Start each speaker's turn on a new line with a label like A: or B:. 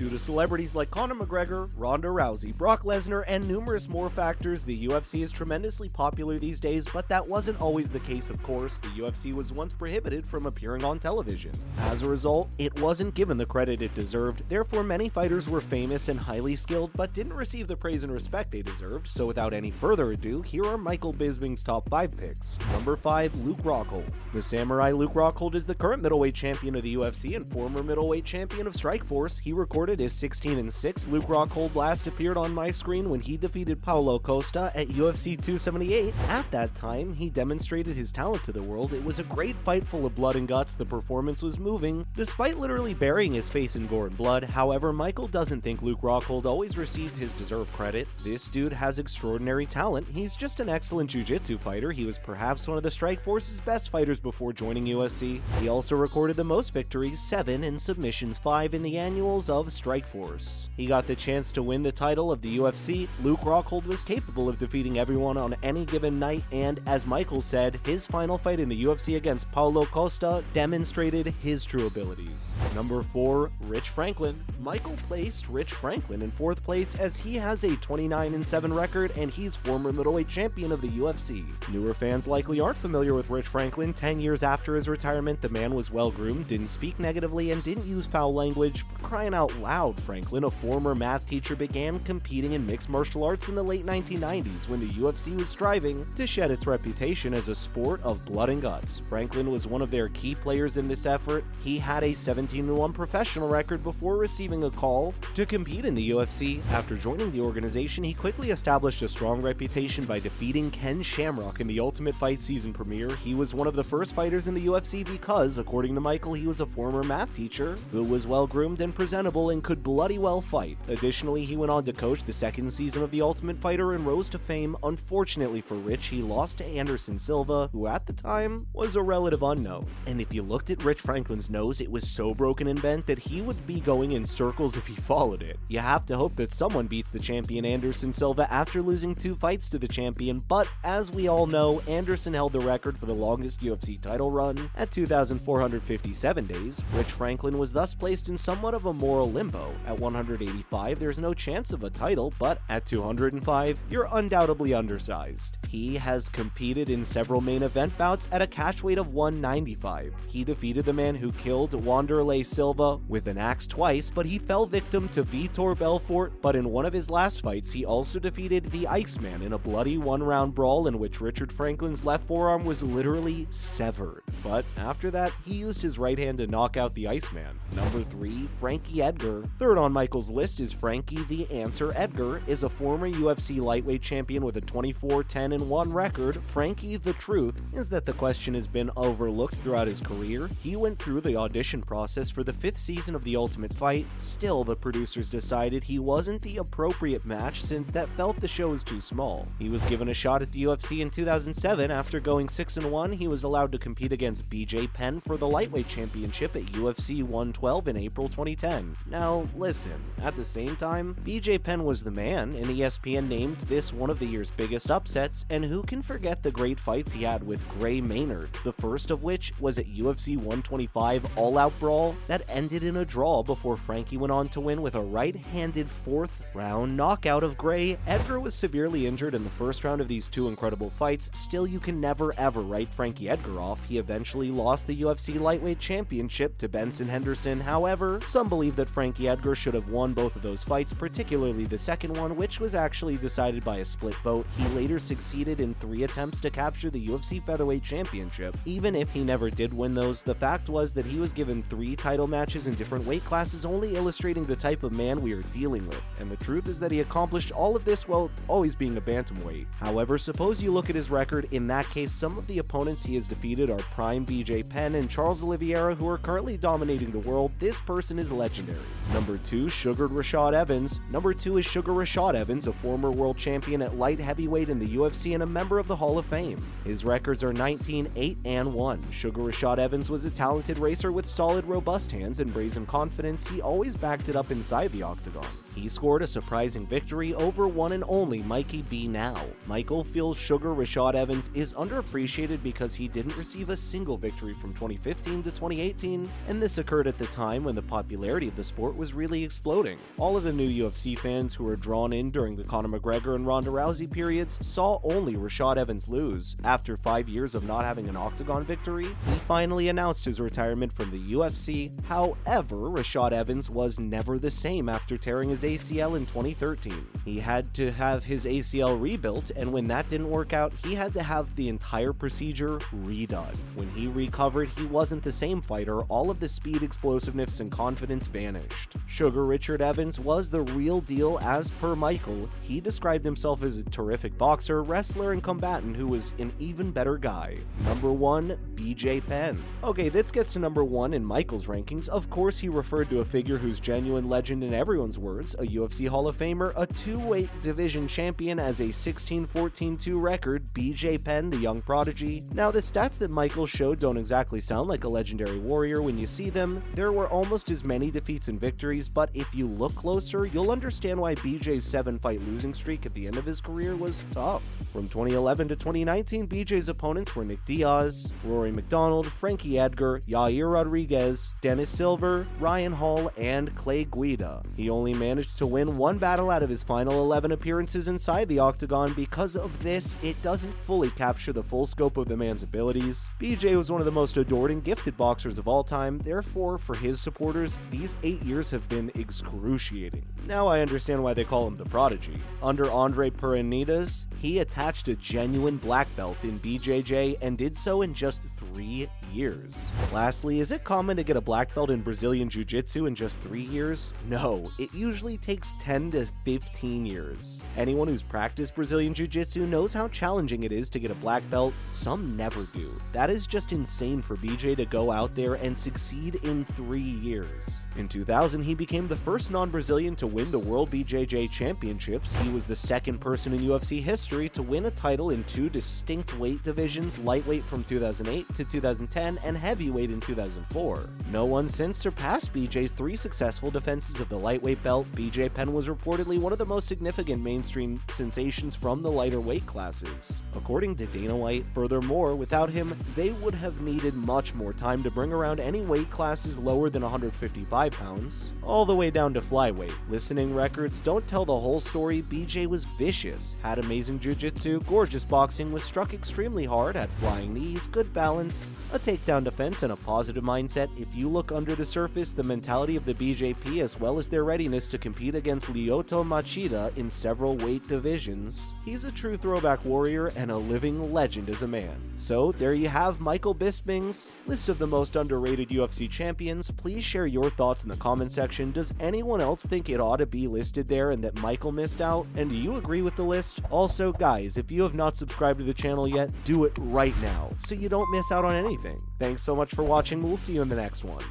A: Due to celebrities like Conor McGregor, Ronda Rousey, Brock Lesnar, and numerous more factors, the UFC is tremendously popular these days, but that wasn't always the case, of course. The UFC was once prohibited from appearing on television. As a result, it wasn't given the credit it deserved, therefore many fighters were famous and highly skilled, but didn't receive the praise and respect they deserved. So without any further ado, here are Michael Bisping's top 5 picks. Number 5, Luke Rockhold. The Samurai Luke Rockhold is the current middleweight champion of the UFC and former middleweight champion of Strikeforce. He recorded his 16-6. Luke Rockhold last appeared on my screen when he defeated Paulo Costa at UFC 278. At that time, he demonstrated his talent to the world. It was a great fight full of blood and guts. The performance was moving, despite literally burying his face in gore and blood. However, Michael doesn't think Luke Rockhold always received his deserved credit. This dude has extraordinary talent. He's just an excellent jiu-jitsu fighter. He was perhaps one of the Strikeforce's best fighters before joining UFC. He also recorded the most victories, 7, and submissions, 5, in the annuals of Strikeforce. He got the chance to win the title of the UFC. Luke Rockhold was capable of defeating everyone on any given night, and as Michael said, his final fight in the UFC against Paulo Costa demonstrated his true abilities. Number 4, Rich Franklin. Michael placed Rich Franklin in 4th place as he has a 29-7 record and he's former middleweight champion of the UFC. Newer fans likely aren't familiar with Rich Franklin. 10 years after his retirement, the man was well-groomed, didn't speak negatively, and didn't use foul language. For crying out loud, Franklin, a former math teacher, began competing in mixed martial arts in the late 1990s when the UFC was striving to shed its reputation as a sport of blood and guts. Franklin was one of their key players in this effort. He had a 17-1 professional record before receiving a call to compete in the UFC. After joining the organization, he quickly established a strong reputation by defeating Ken Shamrock in the Ultimate Fight season premiere. He was one of the first fighters in the UFC because, according to Michael, he was a former math teacher who was well-groomed and presentable and could bloody well fight. Additionally, he went on to coach the 2nd season of The Ultimate Fighter and rose to fame. Unfortunately for Rich, he lost to Anderson Silva, who at the time was a relative unknown. And if you looked at Rich Franklin's nose, it was so broken and bent that he would be going in circles if he followed it. You have to hope that someone beats the champion Anderson Silva after losing 2 fights to the champion, but as we all know, Anderson held the record for the longest UFC title run at 2,457 days. Rich Franklin was thus placed in somewhat of a moral limbo. At 185, there's no chance of a title, but at 205, you're undoubtedly undersized. He has competed in several main event bouts at a catch weight of 195. He defeated the man who killed Wanderlei Silva with an axe twice, but he fell victim to Vitor Belfort. But in one of his last fights, he also defeated the Iceman in a bloody 1-round brawl in which Richard Franklin's left forearm was literally severed. But after that, he used his right hand to knock out the Iceman. Number 3, Frankie Edgar. Third on Michael's list is Frankie the Answer Edgar, is a former UFC lightweight champion with a 24-10-1 record. Frankie, the truth is that the question has been overlooked throughout his career. He went through the audition process for the 5th season of The Ultimate Fight. Still, the producers decided he wasn't the appropriate match since that felt the show was too small. He was given a shot at the UFC in 2007. After going 6-1, he was allowed to compete against BJ Penn for the lightweight championship at UFC 112 in April 2010. Now, listen, at the same time, BJ Penn was the man, and ESPN named this one of the year's biggest upsets, and who can forget the great fights he had with Gray Maynard, the first of which was at UFC 125 all-out brawl that ended in a draw before Frankie went on to win with a right-handed 4th round knockout of Gray. Edgar was severely injured in the first round of these 2 incredible fights. Still, you can never ever write Frankie Edgar off. He eventually lost the UFC lightweight championship to Benson Henderson. However, some believe that Frankie Edgar should have won both of those fights, particularly the second one, which was actually decided by a split vote. He later succeeded in 3 attempts to capture the UFC featherweight championship. Even if he never did win those, the fact was that he was given 3 title matches in different weight classes, only illustrating the type of man we are dealing with. And the truth is that he accomplished all of this while always being a bantamweight. However, suppose you look at his record. In that case, some of the opponents he has defeated are prime BJ Penn and Charles Oliveira, who are currently dominating the world. This person is legendary. Number 2, Sugar Rashad Evans. Number 2 is Sugar Rashad Evans, a former world champion at light heavyweight in the UFC and a member of the Hall of Fame. His records are 19-8-1. Sugar Rashad Evans was a talented racer with solid, robust hands and brazen confidence. He always backed it up inside the octagon. He scored a surprising victory over one and only Mikey B. Now. Michael feels Sugar Rashad Evans is underappreciated because he didn't receive a single victory from 2015 to 2018, and this occurred at the time when the popularity of the sport was really exploding. All of the new UFC fans who were drawn in during the Conor McGregor and Ronda Rousey periods saw only Rashad Evans lose. After 5 years of not having an octagon victory, he finally announced his retirement from the UFC. However, Rashad Evans was never the same after tearing his ACL in 2013. He had to have his ACL rebuilt, and when that didn't work out, he had to have the entire procedure redone. When he recovered, he wasn't the same fighter. All of the speed, explosiveness, and confidence vanished. Sugar Richard Evans was the real deal as per Michael. He described himself as a terrific boxer, wrestler, and combatant who was an even better guy. Number 1, BJ Penn. Okay, this gets to number 1 in Michael's rankings. Of course, he referred to a figure who's genuine legend in everyone's words, a UFC Hall of Famer, a 2-weight division champion as a 16-14-2 record, BJ Penn, the young prodigy. Now, the stats that Michael showed don't exactly sound like a legendary warrior when you see them. There were almost as many defeats and victories, but if you look closer, you'll understand why BJ's 7-fight losing streak at the end of his career was tough. From 2011 to 2019, BJ's opponents were Nick Diaz, Rory McDonald, Frankie Edgar, Yair Rodriguez, Dennis Silver, Ryan Hall, and Clay Guida. He only managed to win one battle out of his final 11 appearances inside the octagon. Because of this, it doesn't fully capture the full scope of the man's abilities. BJ was one of the most adored and gifted boxers of all time, therefore, for his supporters, these 8 years have been excruciating. Now I understand why they call him the prodigy. Under Andre Perenidas, he attached a genuine black belt in BJJ and did so in just 3 years. Lastly, is it common to get a black belt in Brazilian Jiu-Jitsu in just 3 years? No, it usually takes 10 to 15 years. Anyone who's practiced Brazilian Jiu-Jitsu knows how challenging it is to get a black belt. Some never do. That is just insane for BJ to go out there and succeed in 3 years. In 2000, he became the first non-Brazilian to win the World BJJ Championships. He was the second person in UFC history to win a title in 2 distinct weight divisions, lightweight from 2008 to 2010 and heavyweight in 2004. No one since surpassed BJ's 3 successful defenses of the lightweight belt. BJ Penn was reportedly one of the most significant mainstream sensations from the lighter weight classes, according to Dana White. Furthermore, without him, they would have needed much more time to bring around any weight classes lower than 155 pounds, all the way down to flyweight. Listening records don't tell the whole story. BJ was vicious, had amazing jiu-jitsu, gorgeous boxing, was struck extremely hard, had flying knees, good balance, a takedown defense, and a positive mindset. If you look under the surface, the mentality of the BJP as well as their readiness to compete against Lyoto Machida in several weight divisions, he's a true throwback warrior and a living legend as a man. So there you have Michael Bisping's list of the most underrated UFC champions. Please share your thoughts in the comment section. Does anyone else think it ought to be listed there and that Michael missed out? And do you agree with the list? Also, guys, if you have not subscribed to the channel yet, do it right now so you don't miss out on anything. Thanks so much for watching. We'll see you in the next one.